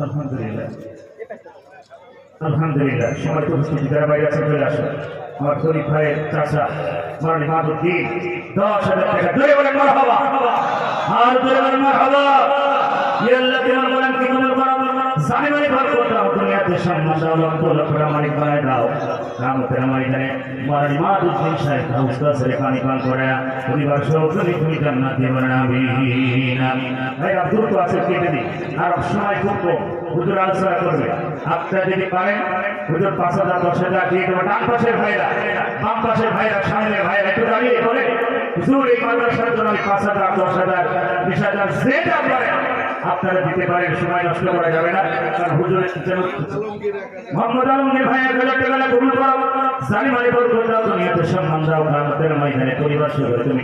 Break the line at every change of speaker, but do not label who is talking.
আলহামদুলিল্লাহ আলহামদুলিল্লাহ সবাই উপস্থিত যারা বাইরে আছে চলে আসো। আমার শরীফ ভাইয়ের চাচা মারানি মাহবুদ্দিন 10,000 টাকা জোরে বলেন মারহাবা, আর জোরে বলেন মারহাবা। ইয়া আল্লাহ তোমার বলেন কি কবুল করো, জালিমানি বরকত দাও, দুনিয়াতে সম্মান দাও, দৌলত মালিক বানাই দাও। রামতের ময়দানে মারানি মাহবুদ্দিন সাহেব হাউস কাছে পানি পান করে পরিবার সহ তুমি জান্নাত দিবে না, আমিন আমিন। ভাই আব্দুল তো আছে কেটে দিই, আর সময় খুব কম, হুজুর আলোচনা করবে। আপনারা যদি পারেন হুজুর 5,000 10,000 দিয়ে দেবেন। ডান পাশের ভাইরা, বাম পাশের ভাইরা, সামনের ভাইরা একটু দাঁড়িয়ে বলে হুজুর এই মাদ্রাসার জন্য আমি 5,000 10,000 20,000 যেটা পারেন আপনারা দিতে পারেন, সময় নষ্ট করা যাবে না। কারণ হুজুরের মোহাম্মদ আলমগীর ভাইয়ের গেলে কবুল করো, জালিমানি বরকত দাও, দুনিয়াতে সম্মান দাও, কিয়ামতের ময়দানে পরিবার সহ তুমি